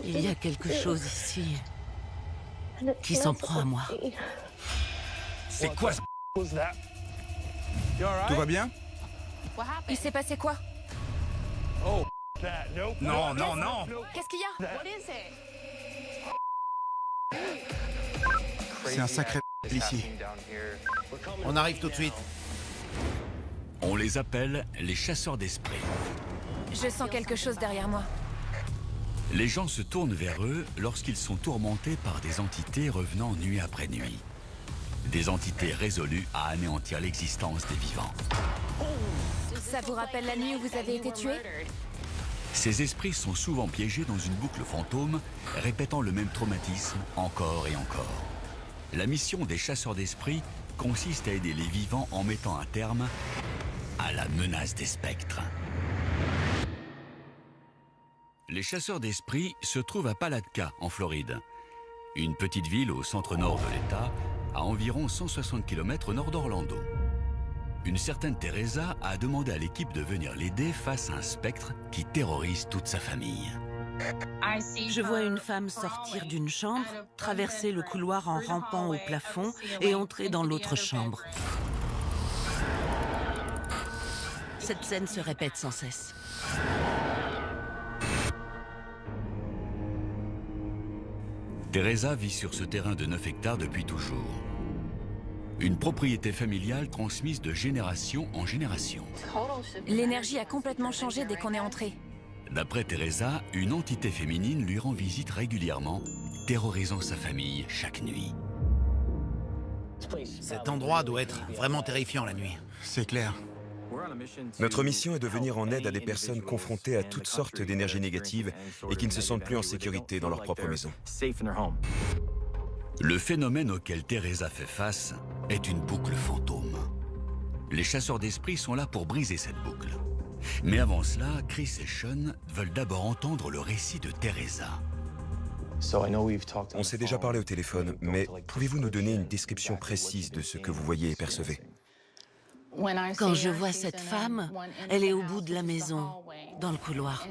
Il y a quelque chose ici qui s'en prend à moi. C'est quoi ce... Tout va bien? Il s'est passé quoi? Non, non, non! Qu'est-ce qu'il y a? C'est un sacré ici. On arrive tout de suite. On les appelle les chasseurs d'esprits. Je sens quelque chose derrière moi. Les gens se tournent vers eux lorsqu'ils sont tourmentés par des entités revenant nuit après nuit. Des entités résolues à anéantir l'existence des vivants. Ça vous rappelle la nuit où vous avez été tué? Ces esprits sont souvent piégés dans une boucle fantôme, répétant le même traumatisme encore et encore. La mission des chasseurs d'esprits consiste à aider les vivants en mettant un terme à la menace des spectres. Les chasseurs d'esprits se trouvent à Palatka, en Floride. Une petite ville au centre-nord de l'État, à environ 160 km au nord d'Orlando. Une certaine Teresa a demandé à l'équipe de venir l'aider face à un spectre qui terrorise toute sa famille. Je vois une femme sortir d'une chambre, traverser le couloir en rampant au plafond et entrer dans l'autre chambre. Cette scène se répète sans cesse. Teresa vit sur ce terrain de 9 hectares depuis toujours. Une propriété familiale transmise de génération en génération. L'énergie a complètement changé dès qu'on est entré. D'après Teresa, une entité féminine lui rend visite régulièrement, terrorisant sa famille chaque nuit. Cet endroit doit être vraiment terrifiant la nuit. C'est clair. Notre mission est de venir en aide à des personnes confrontées à toutes sortes d'énergies négatives et qui ne se sentent plus en sécurité dans leur propre maison. Le phénomène auquel Teresa fait face est une boucle fantôme. Les chasseurs d'esprits sont là pour briser cette boucle. Mais avant cela, Chris et Sean veulent d'abord entendre le récit de Teresa. On s'est déjà parlé au téléphone, mais pouvez-vous nous donner une description précise de ce que vous voyez et percevez? Quand je vois cette femme, elle est au bout de la maison, dans le couloir.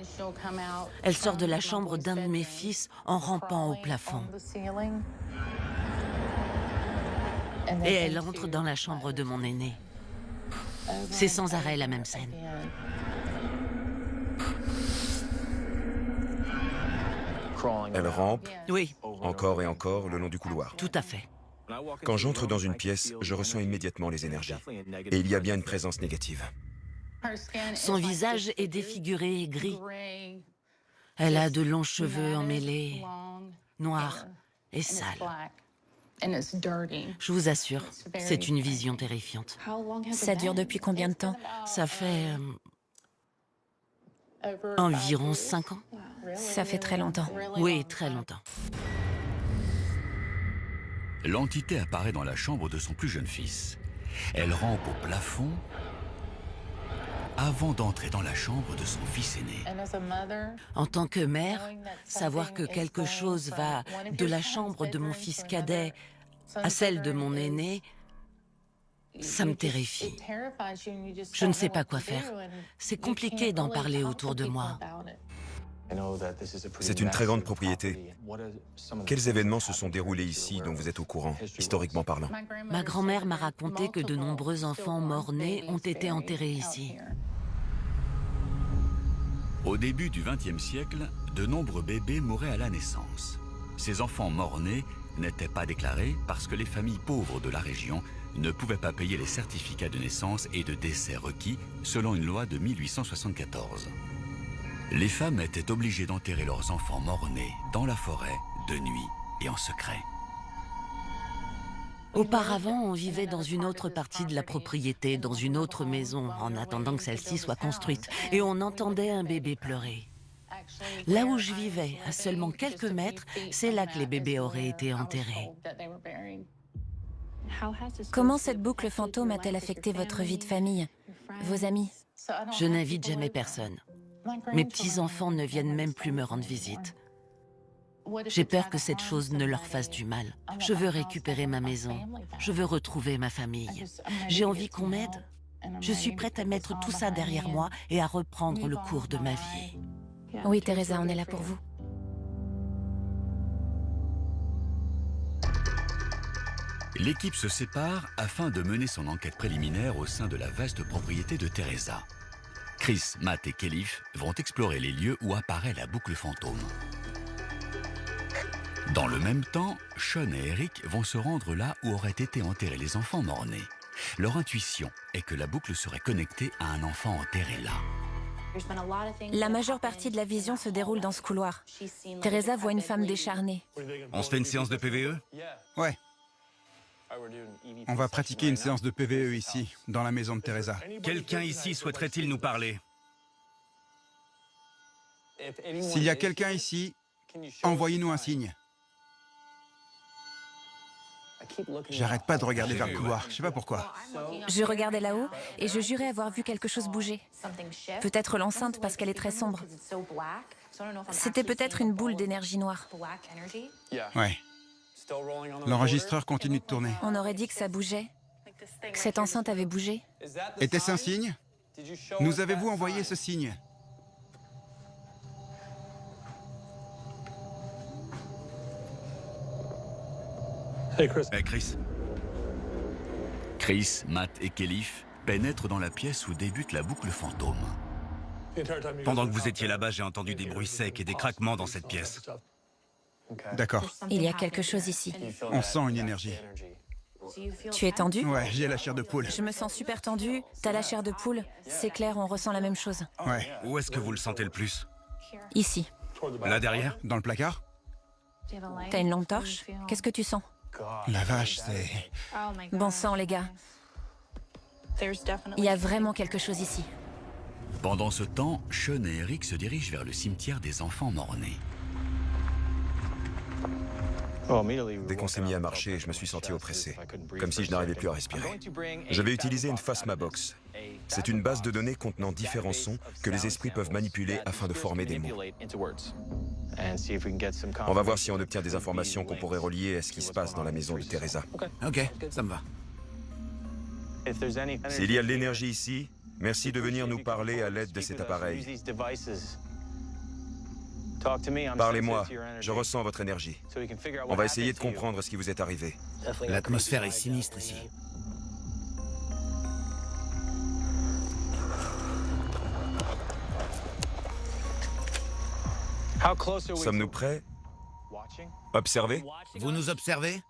Elle sort de la chambre d'un de mes fils en rampant au plafond. Et elle entre dans la chambre de mon aîné. C'est sans arrêt la même scène. Elle rampe, Oui, encore et encore, le long du couloir. tout à fait. Quand j'entre dans une pièce, je ressens immédiatement les énergies. Et il y a bien une présence négative. Son visage est défiguré et gris. Elle a de longs cheveux emmêlés, noirs et sales. Je vous assure, c'est une vision terrifiante. Ça dure depuis combien de temps? Ça fait environ 5 ans. Ça fait très longtemps. Oui, très longtemps. L'entité apparaît dans la chambre de son plus jeune fils. Elle rampe au plafond avant d'entrer dans la chambre de son fils aîné. En tant que mère, savoir que quelque chose va de la chambre de mon fils cadet à celle de mon aîné, ça me terrifie. Je ne sais pas quoi faire. C'est compliqué d'en parler autour de moi. C'est une très grande propriété. Quels événements se sont déroulés ici dont vous êtes au courant, historiquement parlant? Ma grand-mère m'a raconté que de nombreux enfants morts-nés ont été enterrés ici. Au début du XXe siècle, de nombreux bébés mouraient à la naissance. Ces enfants morts-nés n'étaient pas déclarés parce que les familles pauvres de la région ne pouvaient pas payer les certificats de naissance et de décès requis selon une loi de 1874. Les femmes étaient obligées d'enterrer leurs enfants morts-nés dans la forêt, de nuit et en secret. Auparavant, on vivait dans une autre partie de la propriété, dans une autre maison, en attendant que celle-ci soit construite, et on entendait un bébé pleurer. Là où je vivais, à seulement quelques mètres, c'est là que les bébés auraient été enterrés. Comment cette boucle fantôme a-t-elle affecté votre vie de famille, vos amis? Je n'invite jamais personne. Mes petits-enfants ne viennent même plus me rendre visite. J'ai peur que cette chose ne leur fasse du mal. Je veux récupérer ma maison. Je veux retrouver ma famille. J'ai envie qu'on m'aide. Je suis prête à mettre tout ça derrière moi et à reprendre le cours de ma vie. Oui, Teresa, on est là pour vous. L'équipe se sépare afin de mener son enquête préliminaire au sein de la vaste propriété de Teresa. Chris, Matt et Kelif vont explorer les lieux où apparaît la boucle fantôme. Dans le même temps, Sean et Eric vont se rendre là où auraient été enterrés les enfants morts-nés. Leur intuition est que la boucle serait connectée à un enfant enterré là. La majeure partie de la vision se déroule dans ce couloir. Teresa voit une femme décharnée. On se fait une séance de PVE? Ouais. On va pratiquer une séance de PVE ici, dans la maison de Teresa. Quelqu'un ici souhaiterait-il nous parler? S'il y a quelqu'un ici, envoyez-nous un signe. J'arrête pas de regarder vers le couloir, je sais pas pourquoi. Je regardais là-haut et je jurais avoir vu quelque chose bouger. Peut-être l'enceinte parce qu'elle est très sombre. C'était peut-être une boule d'énergie noire. Ouais. L'enregistreur continue de tourner. On aurait dit que ça bougeait, que cette enceinte avait bougé. Était-ce un signe? Nous avez-vous envoyé ce signe? Hey Chris. Chris, Matt et Kelif pénètrent dans la pièce où débute la boucle fantôme. Pendant que vous étiez là-bas, j'ai entendu des bruits secs et des craquements dans cette pièce. D'accord. Il y a quelque chose ici. On sent une énergie. Tu es tendu? Ouais, j'ai la chair de poule. Je me sens super tendue. T'as la chair de poule. C'est clair, on ressent la même chose. Ouais. Où est-ce que vous le sentez le plus? Ici. Là derrière? Dans le placard? T'as une lampe torche? Qu'est-ce que tu sens? La vache, c'est... Bon sang, les gars. Il y a vraiment quelque chose ici. Pendant ce temps, Sean et Eric se dirigent vers le cimetière des enfants morts-nés. Dès qu'on s'est mis à marcher, je me suis senti oppressé, comme si je n'arrivais plus à respirer. Je vais utiliser une Phasma Box. C'est une base de données contenant différents sons que les esprits peuvent manipuler afin de former des mots. On va voir si on obtient des informations qu'on pourrait relier à ce qui se passe dans la maison de Teresa. Ok, ça me va. S'il y a de l'énergie ici, merci de venir nous parler à l'aide de cet appareil. Parlez-moi, je ressens votre énergie. On va essayer de comprendre ce qui vous est arrivé. L'atmosphère est sinistre ici. Sommes-nous prêts? Observez? Vous nous observez?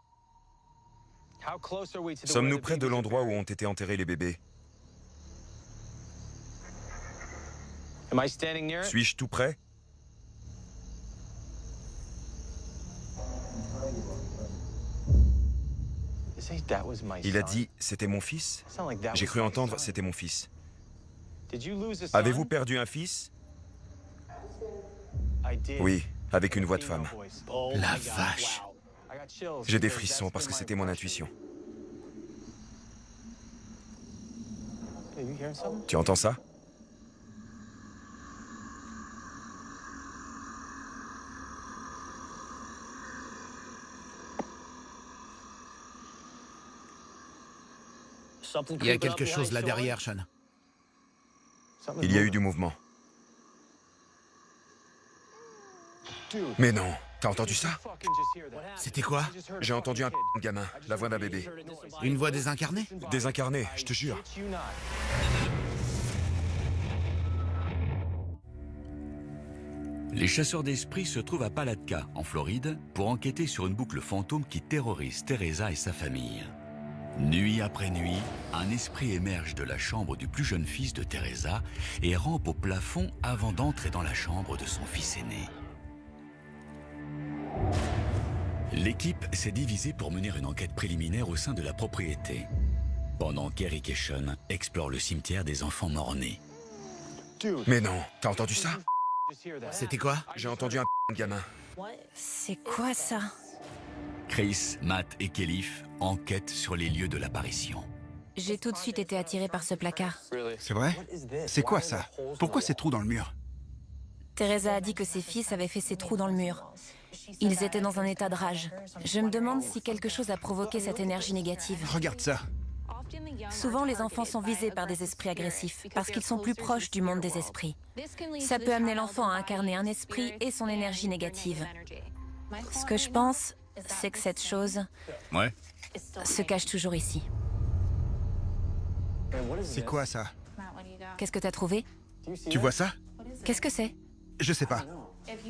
Sommes-nous près de l'endroit où ont été enterrés les bébés? Suis-je tout près? Il a dit « c'était mon fils ». J'ai cru entendre « c'était mon fils ». Avez-vous perdu un fils? Oui, avec une voix de femme. La vache. J'ai des frissons parce que c'était mon intuition. Tu entends ça? Il y a quelque chose là derrière, Sean. Il y a eu du mouvement. Mais non, t'as entendu ça? C'était quoi? J'ai entendu un gamin, la voix d'un bébé. Une voix désincarnée? Désincarné, je te jure. Les chasseurs d'esprits se trouvent à Palatka, en Floride, pour enquêter sur une boucle fantôme qui terrorise Teresa et sa famille. Nuit après nuit, un esprit émerge de la chambre du plus jeune fils de Teresa et rampe au plafond avant d'entrer dans la chambre de son fils aîné. L'équipe s'est divisée pour mener une enquête préliminaire au sein de la propriété, pendant qu'Eric et Sean explorent le cimetière des enfants morts-nés. Mais non, t'as entendu ça? C'était quoi? J'ai entendu un gamin. C'est quoi ça? Chris, Matt et Kelif enquêtent sur les lieux de l'apparition. J'ai tout de suite été attirée par ce placard. C'est vrai? C'est quoi ça? Pourquoi ces trous dans le mur? Teresa a dit que ses fils avaient fait ces trous dans le mur. Ils étaient dans un état de rage. Je me demande si quelque chose a provoqué cette énergie négative. Regarde ça. Souvent, les enfants sont visés par des esprits agressifs parce qu'ils sont plus proches du monde des esprits. Ça peut amener l'enfant à incarner un esprit et son énergie négative. Ce que je pense, c'est que cette chose, Ouais. se cache toujours ici. C'est quoi ça? Qu'est-ce que t'as trouvé? Tu vois ça? Qu'est-ce que c'est? Je sais pas.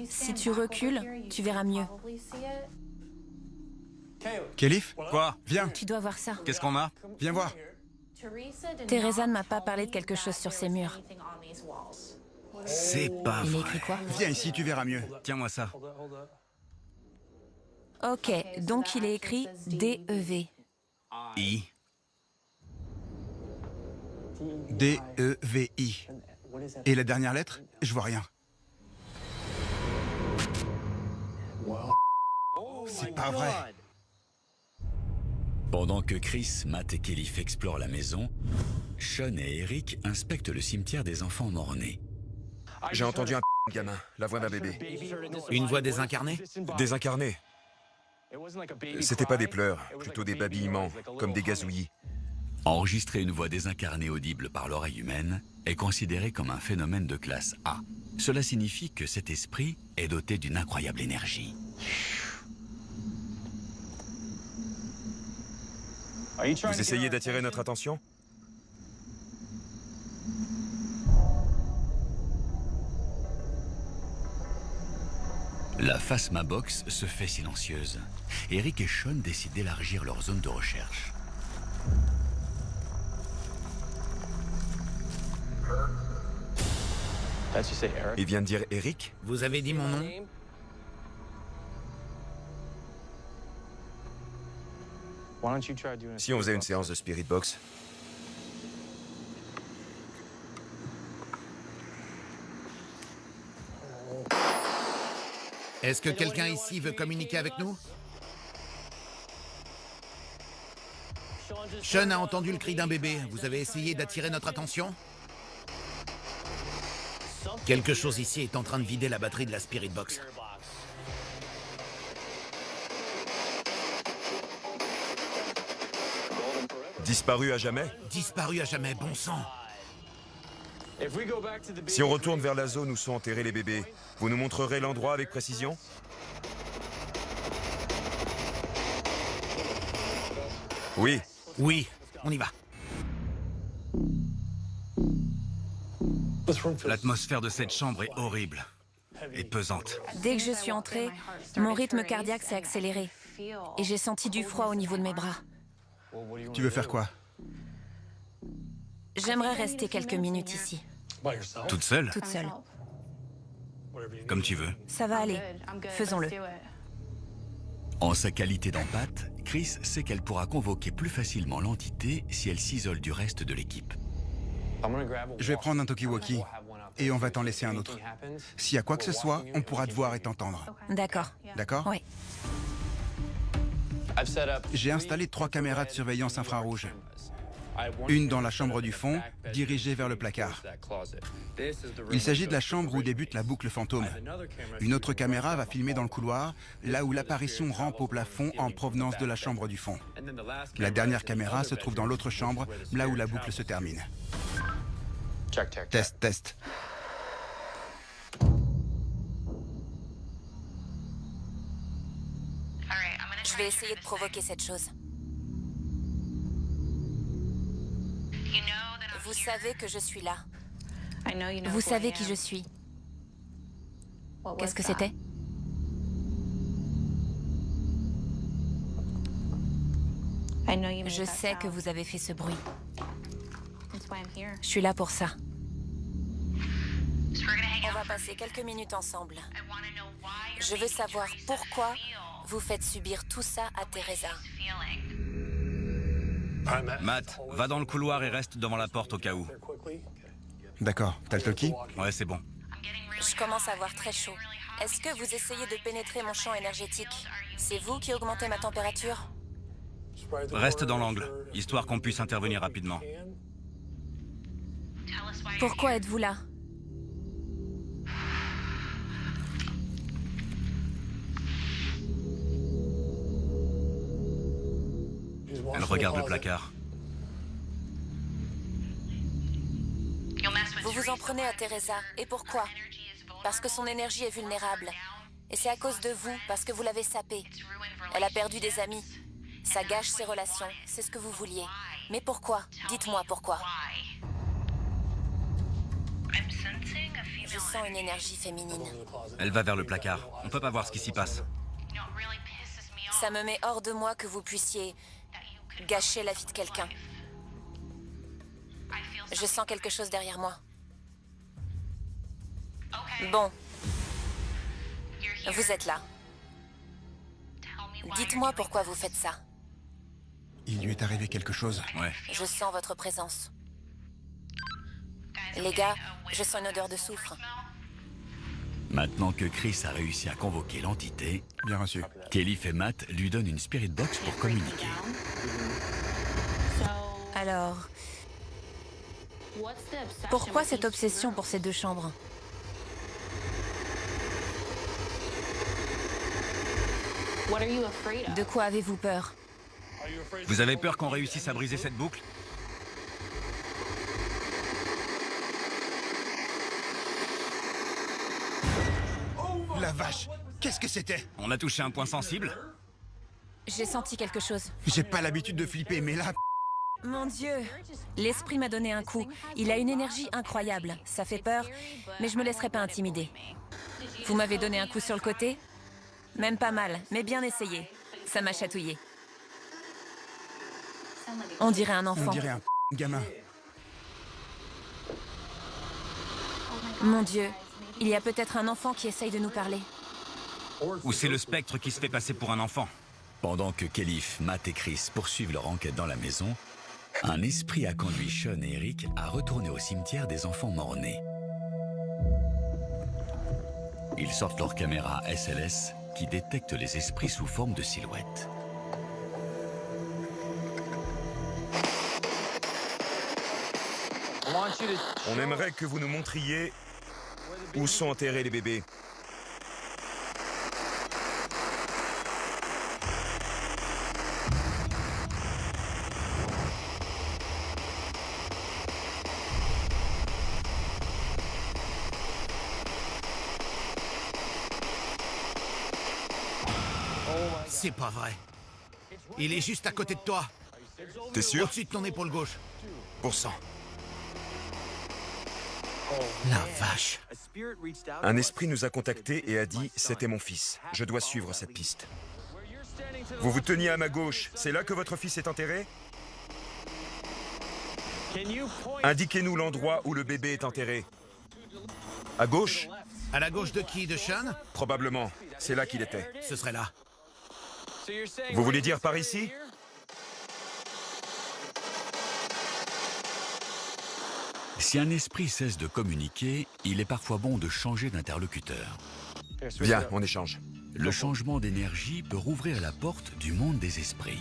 Si tu recules, tu verras mieux. Kélif? Quoi? Viens, Tu dois voir ça. Qu'est-ce qu'on a? viens voir. Teresa ne m'a pas parlé de quelque chose sur ces murs. C'est pas Il a vrai. écrit quoi? Viens ici, tu verras mieux. Tiens-moi ça. Ok, donc il est écrit DEV. I. D-E-V-I. Et la dernière lettre? Je vois rien. C'est pas vrai. Pendant que Chris, Matt et Kélif explorent la maison, Sean et Eric inspectent le cimetière des enfants morts-nés. J'ai entendu un gamin, la voix d'un bébé. Une voix désincarnée? Désincarné. C'était pas des pleurs, plutôt des babillements, comme des gazouillis. Enregistrer une voix désincarnée audible par l'oreille humaine est considéré comme un phénomène de classe A. Cela signifie que cet esprit est doté d'une incroyable énergie. Vous essayez d'attirer notre attention? La Phasma Box se fait silencieuse. Eric et Sean décident d'élargir leur zone de recherche. Il vient de dire Eric? Vous avez dit mon nom? Si on faisait une séance de Spirit Box? Est-ce que quelqu'un ici veut communiquer avec nous? Sean a entendu le cri d'un bébé. Vous avez essayé d'attirer notre attention? Quelque chose ici est en train de vider la batterie de la Spirit Box. Disparu à jamais? Disparu à jamais, bon sang. Si on retourne vers la zone où sont enterrés les bébés, vous nous montrerez l'endroit avec précision? Oui. Oui, on y va. L'atmosphère de cette chambre est horrible et pesante. Dès que je suis entrée, mon rythme cardiaque s'est accéléré. Et j'ai senti du froid au niveau de mes bras. Tu veux faire quoi? J'aimerais rester quelques minutes ici, Toute seule? toute seule. Comme tu veux. Ça va aller. Faisons-le. En sa qualité d'empathe, Chris sait qu'elle pourra convoquer plus facilement l'entité si elle s'isole du reste de l'équipe. Je vais prendre un talkie-walkie et on va t'en laisser un autre. S'il y a quoi que ce soit, on pourra te voir et t'entendre. D'accord. D'accord? Oui. J'ai installé 3 caméras de surveillance infrarouge. Une dans la chambre du fond, dirigée vers le placard. Il s'agit de la chambre où débute la boucle fantôme. Une autre caméra va filmer dans le couloir, là où l'apparition rampe au plafond en provenance de la chambre du fond. La dernière caméra se trouve dans l'autre chambre, là où la boucle se termine. Test, test. Je vais essayer de provoquer cette chose. Vous savez que je suis là. Vous savez qui je suis. Qu'est-ce que c'était? Je sais que vous avez fait ce bruit. Je suis là pour ça. On va passer quelques minutes ensemble. Je veux savoir pourquoi vous faites subir tout ça à Teresa. Matt, va dans le couloir et reste devant la porte au cas où. D'accord, t'as le talkie? Ouais, c'est bon. Je commence à avoir très chaud. Est-ce que vous essayez de pénétrer mon champ énergétique? C'est vous qui augmentez ma température? Reste dans l'angle, histoire qu'on puisse intervenir rapidement. Pourquoi êtes-vous là? Elle regarde le placard. Vous vous en prenez à Teresa. Et pourquoi? Parce que son énergie est vulnérable. Et c'est à cause de vous, parce que vous l'avez sapée. Elle a perdu des amis. Ça gâche ses relations, c'est ce que vous vouliez. Mais pourquoi? Dites-moi pourquoi. Je sens une énergie féminine. Elle va vers le placard. On peut pas voir ce qui s'y passe. Ça me met hors de moi que vous puissiez gâcher la vie de quelqu'un. Je sens quelque chose derrière moi. Bon. Vous êtes là. Dites-moi pourquoi vous faites ça. Il lui est arrivé quelque chose. Ouais. Je sens votre présence. Les gars, je sens une odeur de soufre. Maintenant que Chris a réussi à convoquer l'entité, Bien reçu. Kelly et Matt lui donnent une spirit box pour communiquer. Alors, pourquoi cette obsession pour ces deux chambres? De quoi avez-vous peur? Vous avez peur qu'on réussisse à briser cette boucle? La vache! Qu'est-ce que c'était? On a touché un point sensible? J'ai senti quelque chose. J'ai pas l'habitude de flipper, mais là... Mon Dieu! L'esprit m'a donné un coup. Il a une énergie incroyable. Ça fait peur, mais je me laisserai pas intimider. Vous m'avez donné un coup sur le côté? Même pas mal, mais bien essayé. Ça m'a chatouillé. On dirait un On enfant. dirait un gamin. Mon Dieu, il y a peut-être un enfant qui essaye de nous parler. Ou c'est le spectre qui se fait passer pour un enfant? Pendant que Kelly, Matt et Chris poursuivent leur enquête dans la maison, un esprit a conduit Sean et Eric à retourner au cimetière des enfants morts-nés. Ils sortent leur caméra SLS qui détecte les esprits sous forme de silhouettes. On aimerait que vous nous montriez où sont enterrés les bébés. C'est pas vrai. Il est juste à côté de toi. T'es sûr? Au-dessus de ton épaule gauche. %. La vache. Un esprit nous a contactés et a dit « C'était mon fils. Je dois suivre cette piste. » Vous vous teniez à ma gauche. C'est là que votre fils est enterré? Indiquez-nous l'endroit où le bébé est enterré. À gauche? À la gauche de qui? De Sean? Probablement. C'est là qu'il était. Ce serait là. Vous voulez dire par ici? Si un esprit cesse de communiquer, il est parfois bon de changer d'interlocuteur. Viens, on échange. Le changement d'énergie peut rouvrir la porte du monde des esprits.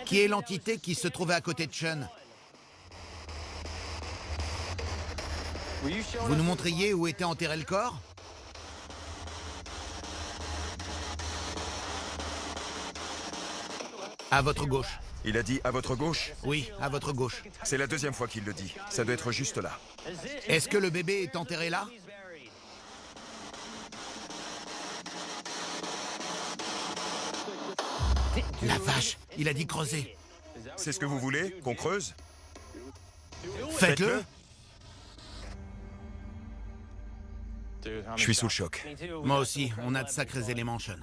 Qui est l'entité qui se trouvait à côté de Sean? Vous nous montriez où était enterré le corps? À votre gauche. Il a dit « à votre gauche ». Oui, à votre gauche. C'est la deuxième fois qu'il le dit. Ça doit être juste là. Est-ce que le bébé est enterré là? La vache, il a dit creuser. C'est ce que vous voulez? Qu'on creuse? Faites-le. Je suis sous le choc. Moi aussi, on a de sacrés éléments, Sean.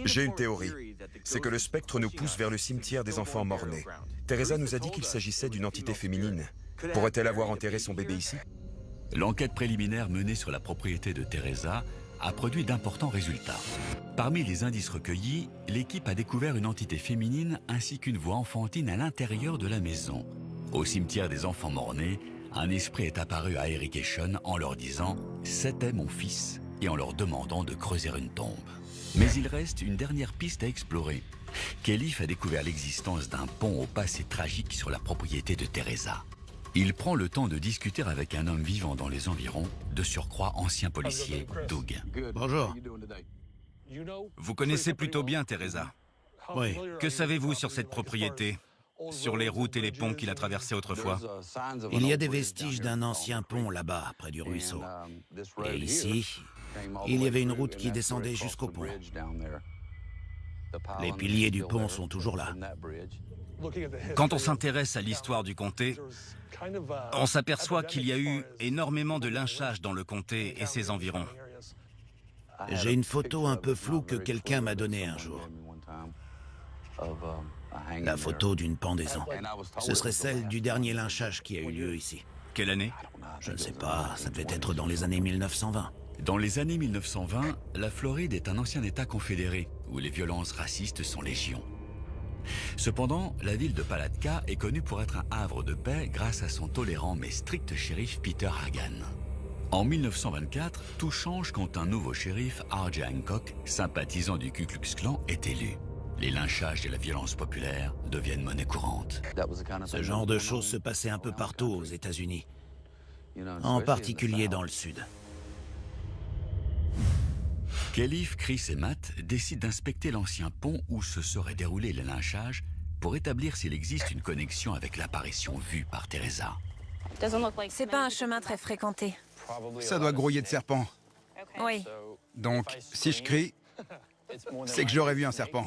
J'ai une théorie. C'est que le spectre nous pousse vers le cimetière des enfants morts-nés. Teresa nous a dit qu'il s'agissait d'une entité féminine. Pourrait-elle avoir enterré son bébé ici? L'enquête préliminaire menée sur la propriété de Teresa a produit d'importants résultats. Parmi les indices recueillis, l'équipe a découvert une entité féminine ainsi qu'une voix enfantine à l'intérieur de la maison. Au cimetière des enfants morts-nés, un esprit est apparu à Eric et Sean en leur disant « C'était mon fils » et en leur demandant de creuser une tombe. Mais il reste une dernière piste à explorer. Kelly a découvert l'existence d'un pont au passé tragique sur la propriété de Teresa. Il prend le temps de discuter avec un homme vivant dans les environs, de surcroît ancien policier, Doug. Bonjour. Vous connaissez plutôt bien Teresa. Oui. Que savez-vous sur cette propriété? Sur les routes et les ponts qu'il a traversés autrefois? Il y a des vestiges d'un ancien pont là-bas, près du ruisseau. Et ici, il y avait une route qui descendait jusqu'au pont. Les piliers du pont sont toujours là. Quand on s'intéresse à l'histoire du comté, on s'aperçoit qu'il y a eu énormément de lynchage dans le comté et ses environs. J'ai une photo un peu floue que quelqu'un m'a donnée un jour. La photo d'une pendaison. Ce serait celle du dernier lynchage qui a eu lieu ici. Quelle année? Je ne sais pas, ça devait être dans les années 1920. Dans les années 1920, la Floride est un ancien État confédéré où les violences racistes sont légion. Cependant, la ville de Palatka est connue pour être un havre de paix grâce à son tolérant mais strict shérif Peter Hagan. En 1924, tout change quand un nouveau shérif, R.J. Hancock, sympathisant du Ku Klux Klan, est élu. Les lynchages et la violence populaire deviennent monnaie courante. Ce genre de choses se passait un peu partout aux États-Unis, en particulier dans le Sud. Kelif, Chris et Matt décident d'inspecter l'ancien pont où se seraient déroulés les lynchages pour établir s'il existe une connexion avec l'apparition vue par Teresa. C'est pas un chemin très fréquenté. Ça doit grouiller de serpents. Oui. Donc, si je crie, c'est que j'aurais vu un serpent.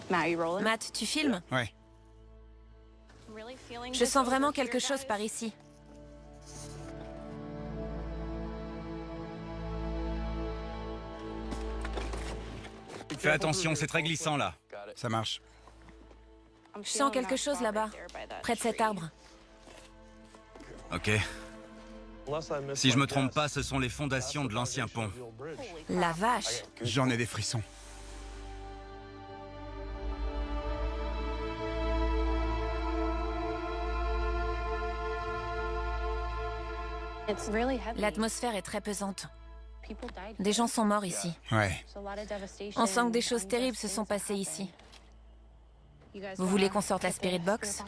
Matt, tu filmes? Ouais. Je sens vraiment quelque chose par ici. Fais attention, c'est très glissant là. Ça marche. Je sens quelque chose là-bas, près de cet arbre. Ok. Si je me trompe pas, ce sont les fondations de l'ancien pont. La vache! J'en ai des frissons. L'atmosphère est très pesante. Des gens sont morts ici. Ouais. On sent que des choses terribles se sont passées ici. Vous voulez qu'on sorte la Spirit Box?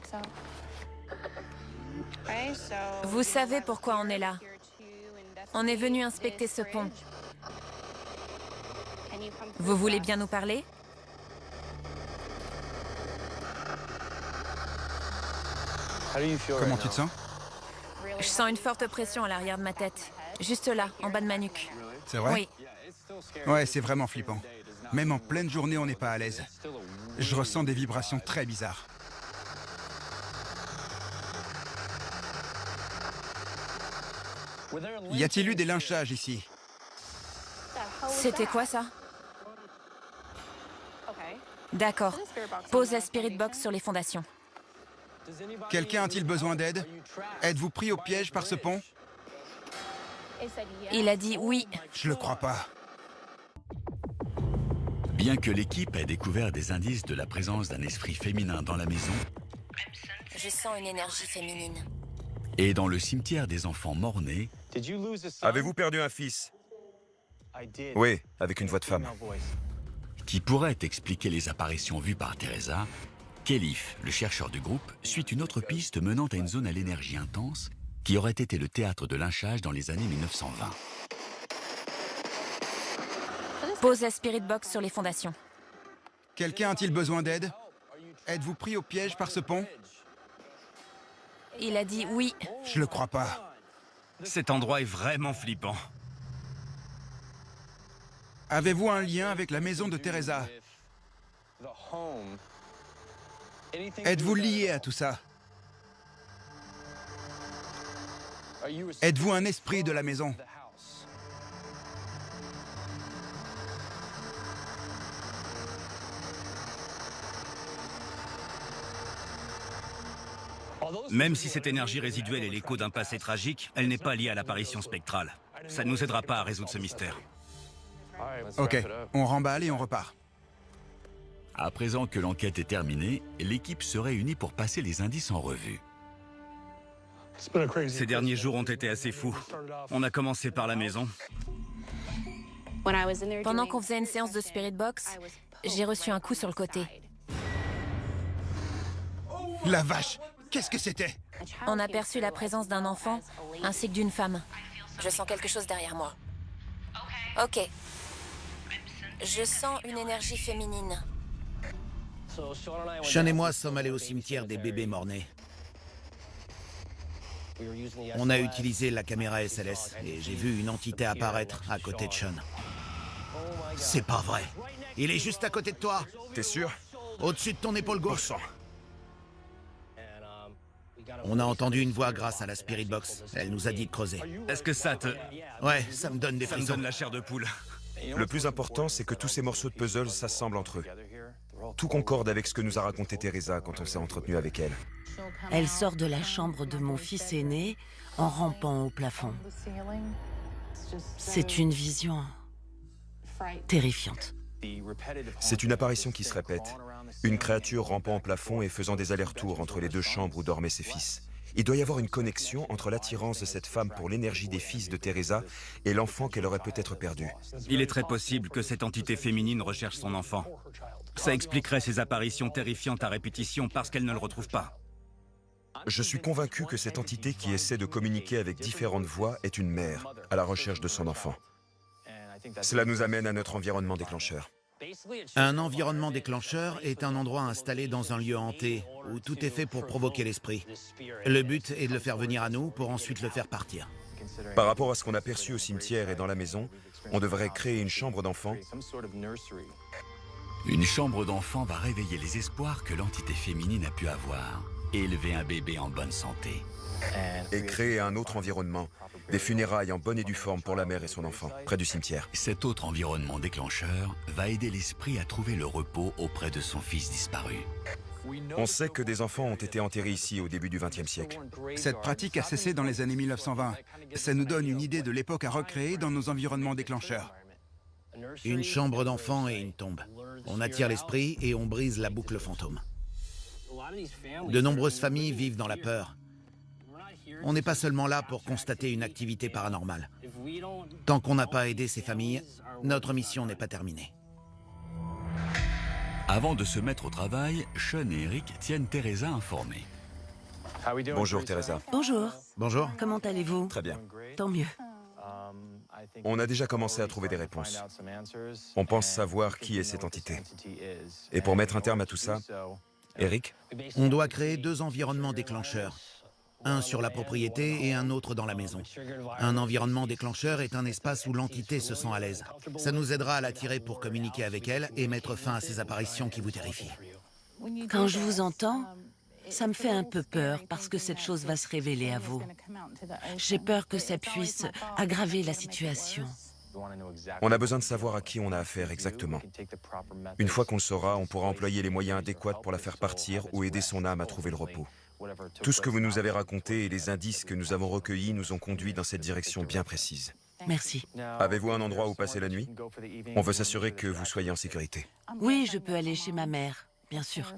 Vous savez pourquoi on est là. On est venu inspecter ce pont. Vous voulez bien nous parler? Comment tu te sens? Je sens une forte pression à l'arrière de ma tête. Juste là, en bas de ma nuque. C'est vrai? Oui. Ouais, c'est vraiment flippant. Même en pleine journée, on n'est pas à l'aise. Je ressens des vibrations très bizarres. Y a-t-il eu des lynchages ici? C'était quoi ça? D'accord. Pose la Spirit Box sur les fondations. Quelqu'un a-t-il besoin d'aide? Êtes-vous pris au piège par ce pont? Il a dit oui. Je le crois pas. Bien que l'équipe ait découvert des indices de la présence d'un esprit féminin dans la maison Je sens une énergie féminine. et dans le cimetière des enfants morts-nés, Avez-vous perdu un fils? Oui, avec une voix de femme. qui pourrait expliquer les apparitions vues par Teresa, Kelif, le chercheur du groupe, suit une autre piste menant à une zone à l'énergie intense qui aurait été le théâtre de lynchage dans les années 1920. Pose la Spirit Box sur les fondations. Quelqu'un a-t-il besoin d'aide? Êtes-vous pris au piège par ce pont? Il a dit oui. Je le crois pas. Cet endroit est vraiment flippant. Avez-vous un lien avec la maison de Teresa? Êtes-vous lié à tout ça? Êtes-vous un esprit de la maison? Même si cette énergie résiduelle est l'écho d'un passé tragique, elle n'est pas liée à l'apparition spectrale. Ça ne nous aidera pas à résoudre ce mystère. Ok, on remballe et on repart. À présent que l'enquête est terminée, l'équipe se réunit pour passer les indices en revue. Ces derniers jours ont été assez fous. On a commencé par la maison. Pendant qu'on faisait une séance de Spirit Box, j'ai reçu un coup sur le côté. La vache! Qu'est-ce que c'était? On a perçu la présence d'un enfant ainsi que d'une femme. Je sens quelque chose derrière moi. Ok. Je sens une énergie féminine. Sean et moi sommes allés au cimetière des bébés morts-nés. On a utilisé la caméra SLS et j'ai vu une entité apparaître à côté de Sean. C'est pas vrai. Il est juste à côté de toi. T'es sûr? Au-dessus de ton épaule Bon gauche. sang. On a entendu une voix grâce à la Spirit Box. Elle nous a dit de creuser. Est-ce que ça te... Ouais, ça me donne des Ça me frissons. donne la chair de poule. Le plus important, c'est que tous ces morceaux de puzzle s'assemblent entre eux. Tout concorde avec ce que nous a raconté Teresa quand on s'est entretenu avec elle. Elle sort de la chambre de mon fils aîné en rampant au plafond. C'est une vision terrifiante. C'est une apparition qui se répète. Une créature rampant au plafond et faisant des allers-retours entre les deux chambres où dormaient ses fils. Il doit y avoir une connexion entre l'attirance de cette femme pour l'énergie des fils de Teresa et l'enfant qu'elle aurait peut-être perdu. Il est très possible que cette entité féminine recherche son enfant. Ça expliquerait ces apparitions terrifiantes à répétition parce qu'elle ne le retrouve pas. Je suis convaincu que cette entité qui essaie de communiquer avec différentes voix est une mère, à la recherche de son enfant. Cela nous amène à notre environnement déclencheur. Un environnement déclencheur est un endroit installé dans un lieu hanté où tout est fait pour provoquer l'esprit. Le but est de le faire venir à nous pour ensuite le faire partir. Par rapport à ce qu'on a perçu au cimetière et dans la maison, on devrait créer une chambre d'enfant. Une chambre d'enfant va réveiller les espoirs que l'entité féminine a pu avoir et élever un bébé en bonne santé. Et créer un autre environnement, des funérailles en bonne et due forme pour la mère et son enfant, près du cimetière. Cet autre environnement déclencheur va aider l'esprit à trouver le repos auprès de son fils disparu. On sait que des enfants ont été enterrés ici au début du XXe siècle. Cette pratique a cessé dans les années 1920. Ça nous donne une idée de l'époque à recréer dans nos environnements déclencheurs. Une chambre d'enfant et une tombe. On attire l'esprit et on brise la boucle fantôme. De nombreuses familles vivent dans la peur. On n'est pas seulement là pour constater une activité paranormale. Tant qu'on n'a pas aidé ces familles, notre mission n'est pas terminée. Avant de se mettre au travail, Sean et Eric tiennent Teresa informée. Bonjour Teresa. Bonjour, Bonjour. comment allez-vous? Très bien. Tant mieux. On a déjà commencé à trouver des réponses. On pense savoir qui est cette entité. Et pour mettre un terme à tout ça, Eric, On doit créer 2 environnements déclencheurs. Un sur la propriété et un autre dans la maison. Un environnement déclencheur est un espace où l'entité se sent à l'aise. Ça nous aidera à l'attirer pour communiquer avec elle et mettre fin à ces apparitions qui vous terrifient. Quand je vous entends, ça me fait un peu peur parce que cette chose va se révéler à vous. J'ai peur que ça puisse aggraver la situation. on a besoin de savoir à qui on a affaire exactement. Une fois qu'on le saura, on pourra employer les moyens adéquats pour la faire partir ou aider son âme à trouver le repos. Tout ce que vous nous avez raconté et les indices que nous avons recueillis nous ont conduits dans cette direction bien précise. Merci. Avez-vous un endroit où passer la nuit? On veut s'assurer que vous soyez en sécurité. Oui, je peux aller chez ma mère, bien sûr.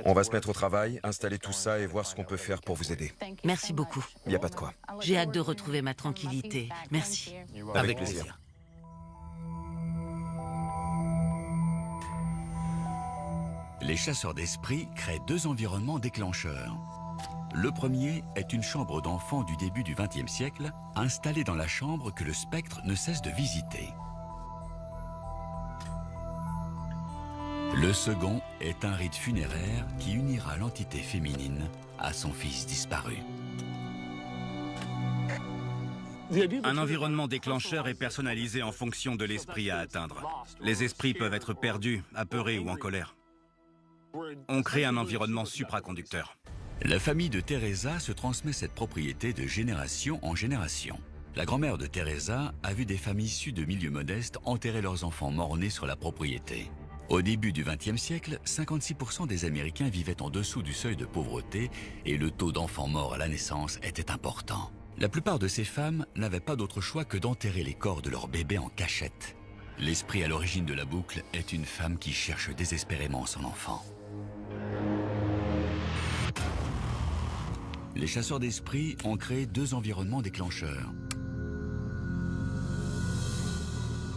On va se mettre au travail, installer tout ça et voir ce qu'on peut faire pour vous aider. Merci beaucoup. Il n'y a pas de quoi. J'ai hâte de retrouver ma tranquillité. Merci. Avec plaisir. Les chasseurs d'esprits créent 2 environnements déclencheurs. Le premier est une chambre d'enfant du début du XXe siècle, installée dans la chambre que le spectre ne cesse de visiter. Le second est un rite funéraire qui unira l'entité féminine à son fils disparu. Un environnement déclencheur est personnalisé en fonction de l'esprit à atteindre. Les esprits peuvent être perdus, apeurés ou en colère. On crée un environnement supraconducteur. La famille de Teresa se transmet cette propriété de génération en génération. La grand-mère de Teresa a vu des familles issues de milieux modestes enterrer leurs enfants morts-nés sur la propriété. Au début du XXe siècle, 56% des Américains vivaient en dessous du seuil de pauvreté et le taux d'enfants morts à la naissance était important. La plupart de ces femmes n'avaient pas d'autre choix que d'enterrer les corps de leurs bébés en cachette. L'esprit à l'origine de la boucle est une femme qui cherche désespérément son enfant. Les chasseurs d'esprits ont créé 2 environnements déclencheurs.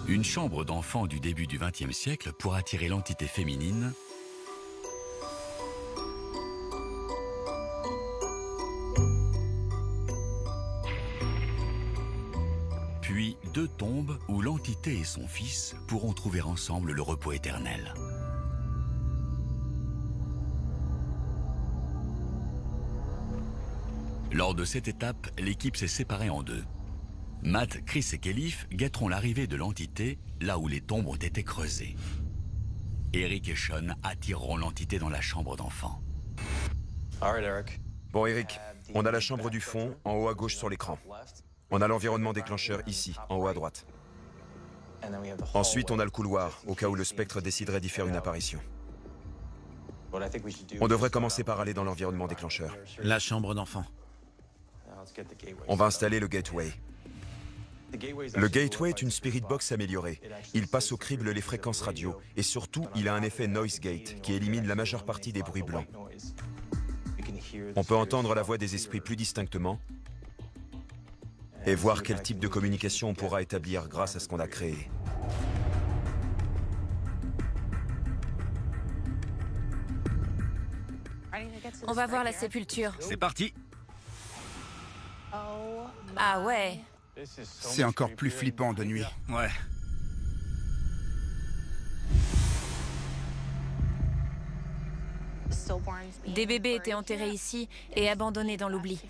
Une chambre d'enfant du début du XXe siècle pour attirer l'entité féminine. Puis 2 tombes où l'entité et son fils pourront trouver ensemble le repos éternel. Lors de cette étape, l'équipe s'est séparée en deux. Matt, Chris et Khalif guetteront l'arrivée de l'entité là où les tombes ont été creusées. Eric et Sean attireront l'entité dans la chambre d'enfant. Bon, Eric, on a la chambre du fond, en haut à gauche sur l'écran. On a l'environnement déclencheur ici, en haut à droite. Ensuite, on a le couloir, au cas où le spectre déciderait d'y faire une apparition. On devrait commencer par aller dans l'environnement déclencheur. La chambre d'enfant. On va installer le gateway. Le gateway est une spirit box améliorée. Il passe au crible les fréquences radio et surtout, il a un effet noise gate qui élimine la majeure partie des bruits blancs. On peut entendre la voix des esprits plus distinctement et voir quel type de communication on pourra établir grâce à ce qu'on a créé. On va voir la sépulture. C'est parti. Ah ouais. C'est encore plus flippant de nuit. Ouais. Des bébés étaient enterrés ici et abandonnés dans l'oubli.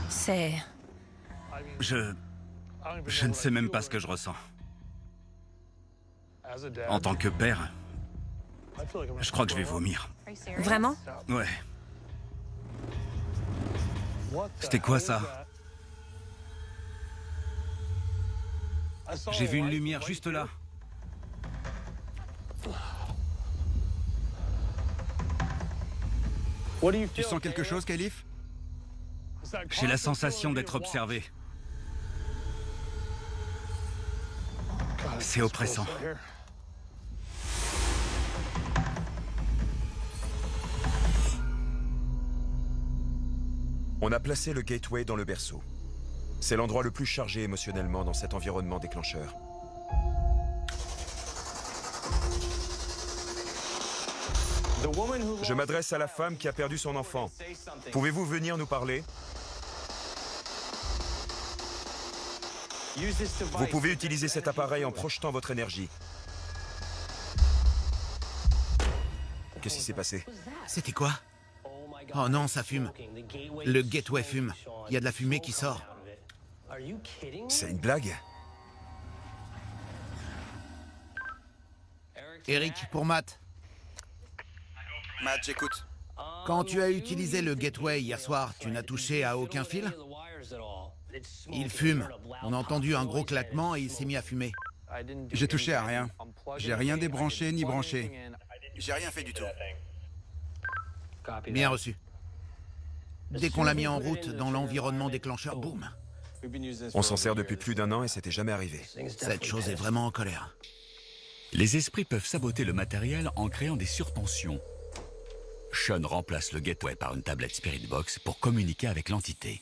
C'est... Je ne sais même pas ce que je ressens. En tant que père, je crois que je vais vomir. Vraiment? Ouais. C'était quoi ça? J'ai vu une lumière juste là. Tu sens quelque chose, Khalif? J'ai la sensation d'être observé. C'est oppressant. On a placé le gateway dans le berceau. C'est l'endroit le plus chargé émotionnellement dans cet environnement déclencheur. Je m'adresse à la femme qui a perdu son enfant. Pouvez-vous venir nous parler? Vous pouvez utiliser cet appareil en projetant votre énergie. Qu'est-ce qui s'est passé? C'était quoi? Oh non, ça fume. Le gateway fume. Il y a de la fumée qui sort. C'est une blague? Eric, pour Matt. Matt, j'écoute. Quand tu as utilisé le gateway hier soir, tu n'as touché à aucun fil? Il fume. On a entendu un gros claquement et il s'est mis à fumer. J'ai touché à rien. J'ai rien débranché ni branché. J'ai rien fait du tout. Bien reçu. Dès qu'on l'a mis en route dans l'environnement déclencheur, boum. On s'en sert depuis plus d'1 an et c'était jamais arrivé. Cette chose est vraiment en colère. Les esprits peuvent saboter le matériel en créant des surtensions. Sean remplace le gateway par une tablette Spirit Box pour communiquer avec l'entité.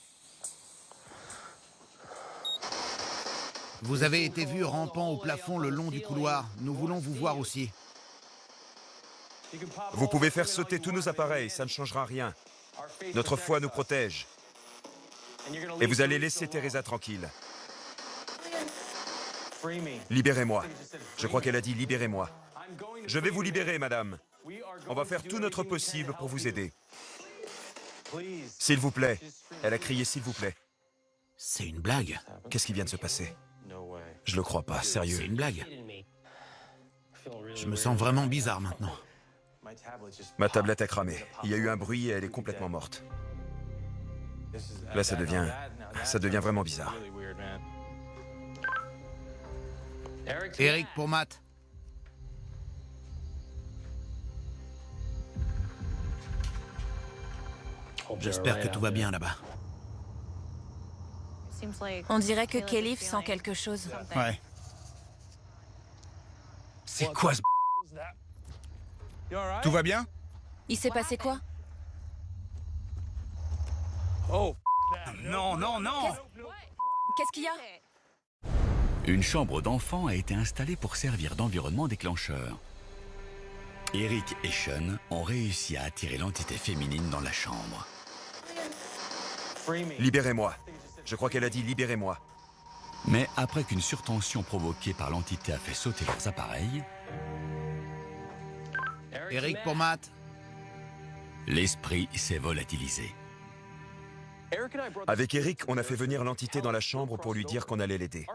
Vous avez été vu rampant au plafond le long du couloir. Nous voulons vous voir aussi. Vous pouvez faire sauter tous nos appareils, ça ne changera rien. Notre foi nous protège. Et vous allez laisser Teresa tranquille. Libérez-moi. Je crois qu'elle a dit libérez-moi. Je vais vous libérer, madame. On va faire tout notre possible pour vous aider. S'il vous plaît. Elle a crié s'il vous plaît. C'est une blague. Qu'est-ce qui vient de se passer? Je le crois pas, sérieux. C'est une blague. Je me sens vraiment bizarre maintenant. Ma tablette a cramé. Il y a eu un bruit et elle est complètement morte. Là, ça devient vraiment bizarre. Eric, pour Matt. J'espère que tout va bien là-bas. On dirait que Khalif sent quelque chose. Ouais. C'est quoi ce... Tout va bien? Il s'est passé quoi? Non, non, non! Qu'est-ce qu'il y a? Une chambre d'enfant a été installée pour servir d'environnement déclencheur. Eric et Sean ont réussi à attirer l'entité féminine dans la chambre. Libérez-moi. Je crois qu'elle a dit libérez-moi. Mais après qu'une surtension provoquée par l'entité a fait sauter leurs appareils, Eric, pour Matt. L'esprit s'est volatilisé. Avec Eric, on a fait venir l'entité dans la chambre pour lui dire qu'on allait l'aider.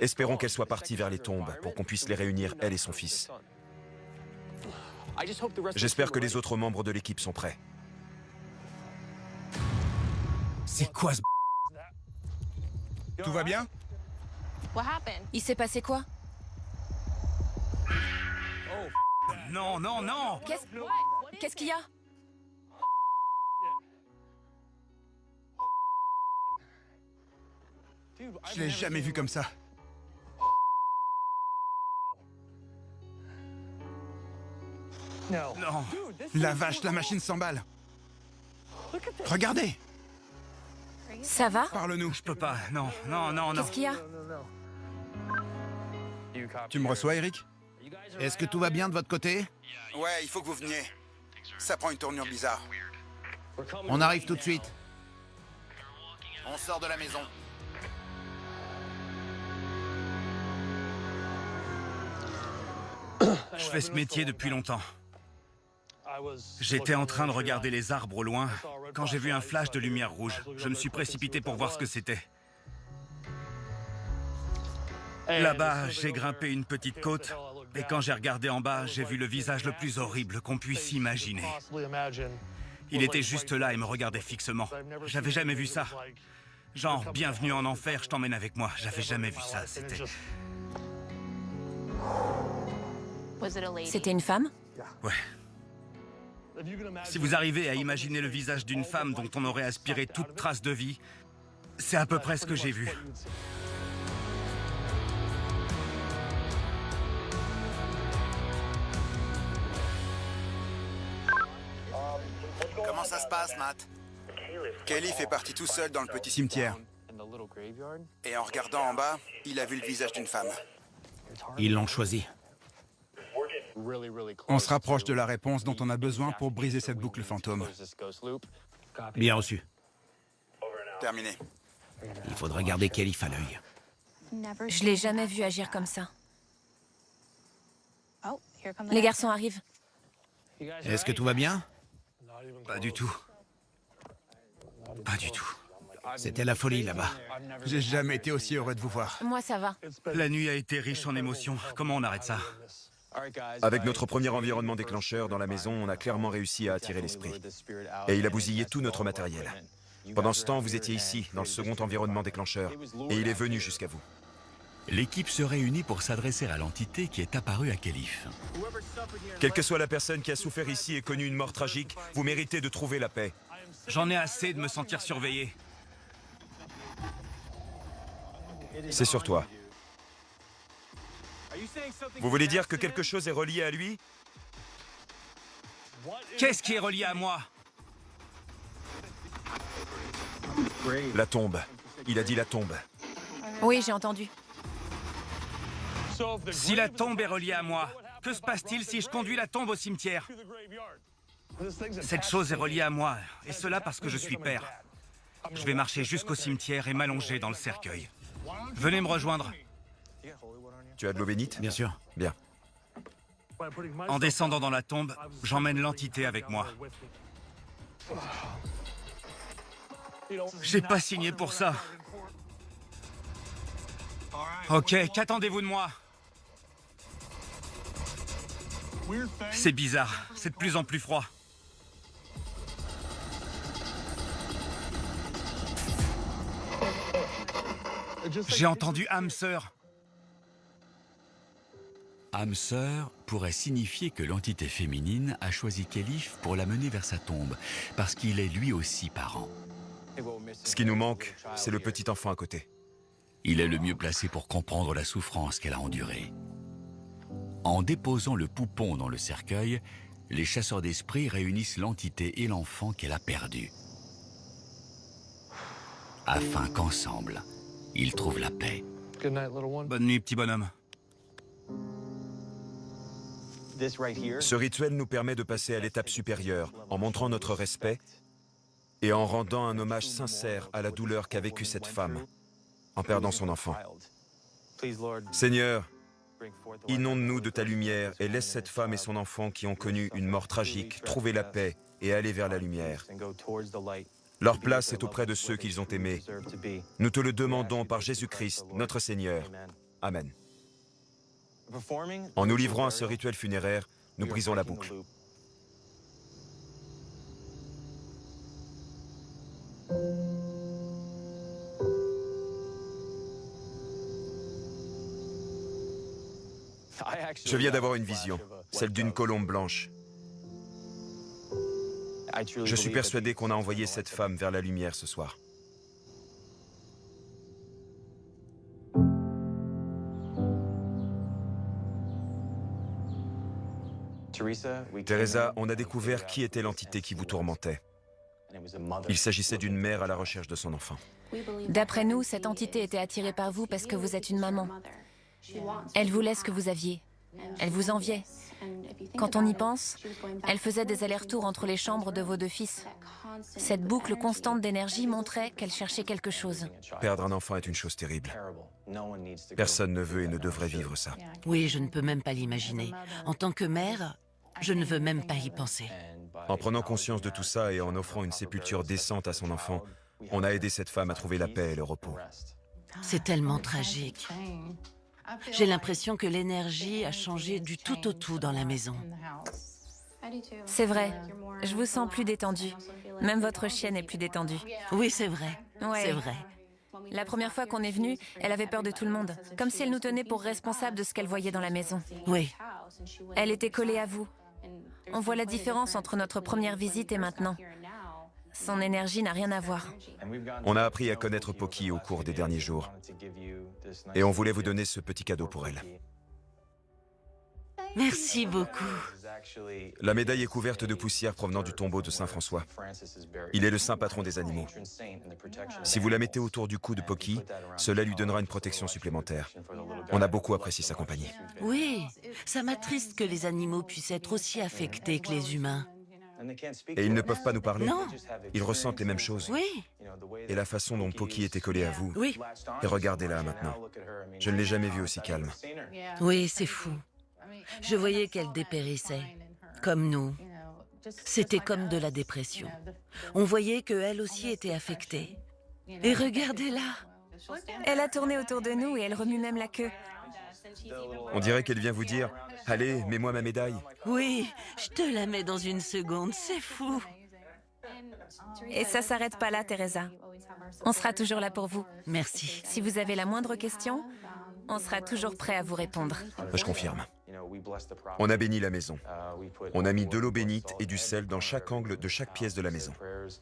Espérons qu'elle soit partie vers les tombes pour qu'on puisse les réunir, elle et son fils. J'espère que les autres membres de l'équipe sont prêts. C'est quoi ce... Tout va bien? Il s'est passé quoi? Non, non, non! Qu'est-ce qu'il y a? Je l'ai jamais vu comme ça. Non! La vache, la machine s'emballe. Regardez, Ça va? parle-nous. Je peux pas, non, non, non, non. Qu'est-ce qu'il y a? Tu me reçois, Eric? Est-ce que tout va bien de votre côté? Ouais, il faut que vous veniez. Ça prend une tournure bizarre. On arrive tout de suite. On sort de la maison. Je fais ce métier depuis longtemps. J'étais en train de regarder les arbres au loin quand j'ai vu un flash de lumière rouge. Je me suis précipité pour voir ce que c'était. Là-bas, j'ai grimpé une petite côte et quand j'ai regardé en bas, j'ai vu le visage le plus horrible qu'on puisse imaginer. Il était juste là et me regardait fixement. J'avais jamais vu ça. Genre, bienvenue en enfer, je t'emmène avec moi. J'avais jamais vu ça, C'était une femme? Ouais. Si vous arrivez à imaginer le visage d'une femme dont on aurait aspiré toute trace de vie, c'est à peu près ce que j'ai vu. Comment ça se passe, Matt? Kelly fait partie tout seul dans le petit cimetière. Et en regardant en bas, il a vu le visage d'une femme. Ils l'ont choisi. On se rapproche de la réponse dont on a besoin pour briser cette boucle fantôme. Bien reçu. Terminé. Il faudra garder Kelly à l'œil. Je l'ai jamais vu agir comme ça. Les garçons arrivent. Est-ce que tout va bien? Pas du tout. Pas du tout. C'était la folie là-bas. J'ai jamais été aussi heureux de vous voir. Moi, ça va. La nuit a été riche en émotions. Comment on arrête ça? Avec notre premier environnement déclencheur dans la maison, on a clairement réussi à attirer l'esprit. Et il a bousillé tout notre matériel. Pendant ce temps, vous étiez ici, dans le second environnement déclencheur, et il est venu jusqu'à vous. L'équipe se réunit pour s'adresser à l'entité qui est apparue à Kélif. Quelle que soit la personne qui a souffert ici et connu une mort tragique, vous méritez de trouver la paix. J'en ai assez de me sentir surveillé. C'est sur toi. Vous voulez dire que quelque chose est relié à lui? Qu'est-ce qui est relié à moi? La tombe. Il a dit la tombe. Oui, j'ai entendu. Si la tombe est reliée à moi, que se passe-t-il si je conduis la tombe au cimetière? Cette chose est reliée à moi, et cela parce que je suis père. Je vais marcher jusqu'au cimetière et m'allonger dans le cercueil. Venez me rejoindre. Tu as de l'eau bénite? Bien sûr. Bien. En descendant dans la tombe, j'emmène l'entité avec moi. J'ai pas signé pour ça. Ok, qu'attendez-vous de moi? C'est bizarre, c'est de plus en plus froid. J'ai entendu âme sœur. Âme sœur pourrait signifier que l'entité féminine a choisi Kélif pour la mener vers sa tombe, parce qu'il est lui aussi parent. Ce qui nous manque, c'est le petit enfant à côté. Il est le mieux placé pour comprendre la souffrance qu'elle a endurée. En déposant le poupon dans le cercueil, les chasseurs d'esprits réunissent l'entité et l'enfant qu'elle a perdu, afin qu'ensemble, ils trouvent la paix. Bonne nuit, petit bonhomme. Ce rituel nous permet de passer à l'étape supérieure en montrant notre respect et en rendant un hommage sincère à la douleur qu'a vécue cette femme en perdant son enfant. Seigneur, inonde-nous de ta lumière et laisse cette femme et son enfant qui ont connu une mort tragique trouver la paix et aller vers la lumière. Leur place est auprès de ceux qu'ils ont aimés. Nous te le demandons par Jésus-Christ, notre Seigneur. Amen. En nous livrant à ce rituel funéraire, nous brisons la boucle. Je viens d'avoir une vision, celle d'une colombe blanche. Je suis persuadé qu'on a envoyé cette femme vers la lumière ce soir. Teresa, on a découvert qui était l'entité qui vous tourmentait. Il s'agissait d'une mère à la recherche de son enfant. D'après nous, cette entité était attirée par vous parce que vous êtes une maman. Elle voulait ce que vous aviez. Elle vous enviait. Quand on y pense, elle faisait des allers-retours entre les chambres de vos deux fils. Cette boucle constante d'énergie montrait qu'elle cherchait quelque chose. Perdre un enfant est une chose terrible. Personne ne veut et ne devrait vivre ça. Oui, je ne peux même pas l'imaginer. En tant que mère, je ne veux même pas y penser. En prenant conscience de tout ça et en offrant une sépulture décente à son enfant, on a aidé cette femme à trouver la paix et le repos. C'est tellement tragique. J'ai l'impression que l'énergie a changé du tout au tout dans la maison. C'est vrai, je vous sens plus détendue. Même votre chienne est plus détendue. Oui, c'est vrai. Ouais. C'est vrai. La première fois qu'on est venu, elle avait peur de tout le monde, comme si elle nous tenait pour responsables de ce qu'elle voyait dans la maison. Oui. Elle était collée à vous. On voit la différence entre notre première visite et maintenant. Son énergie n'a rien à voir. On a appris à connaître Poki au cours des derniers jours. Et on voulait vous donner ce petit cadeau pour elle. Merci beaucoup. La médaille est couverte de poussière provenant du tombeau de Saint François. Il est le saint patron des animaux. Si vous la mettez autour du cou de Poki, cela lui donnera une protection supplémentaire. On a beaucoup apprécié sa compagnie. Oui, ça m'attriste que les animaux puissent être aussi affectés que les humains. Et ils ne peuvent pas nous parler. Non. Ils ressentent les mêmes choses. Oui, Et la façon dont Poki était collé à vous. oui, Et regardez-la maintenant. Je ne l'ai jamais vue aussi calme. oui, c'est fou. Je voyais qu'elle dépérissait, comme nous. C'était comme de la dépression. On voyait qu'elle aussi était affectée. Et regardez-la. Elle a tourné autour de nous et elle remue même la queue. On dirait qu'elle vient vous dire « Allez, mets-moi ma médaille ». Oui, je te la mets dans une seconde, c'est fou. Et ça s'arrête pas là, Teresa. On sera toujours là pour vous. Merci. Si vous avez la moindre question, on sera toujours prêt à vous répondre. Je confirme. On a béni la maison. On a mis de l'eau bénite et du sel dans chaque angle de chaque pièce de la maison.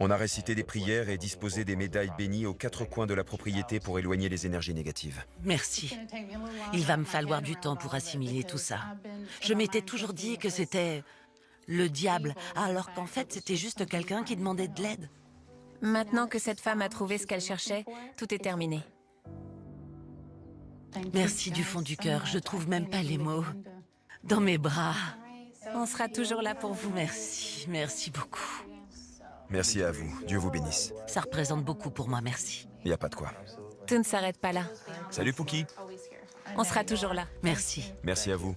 On a récité des prières et disposé des médailles bénies aux 4 coins de la propriété pour éloigner les énergies négatives. Merci. Il va me falloir du temps pour assimiler tout ça. Je m'étais toujours dit que c'était le diable, alors qu'en fait c'était juste quelqu'un qui demandait de l'aide. Maintenant que cette femme a trouvé ce qu'elle cherchait, tout est terminé. Merci du fond du cœur, je trouve même pas les mots. Dans mes bras. On sera toujours là pour vous. Merci, merci beaucoup. Merci à vous. Dieu vous bénisse. Ça représente beaucoup pour moi, merci. Il n'y a pas de quoi. Tout ne s'arrête pas là. Salut Poki. On sera toujours là. Merci. Merci à vous.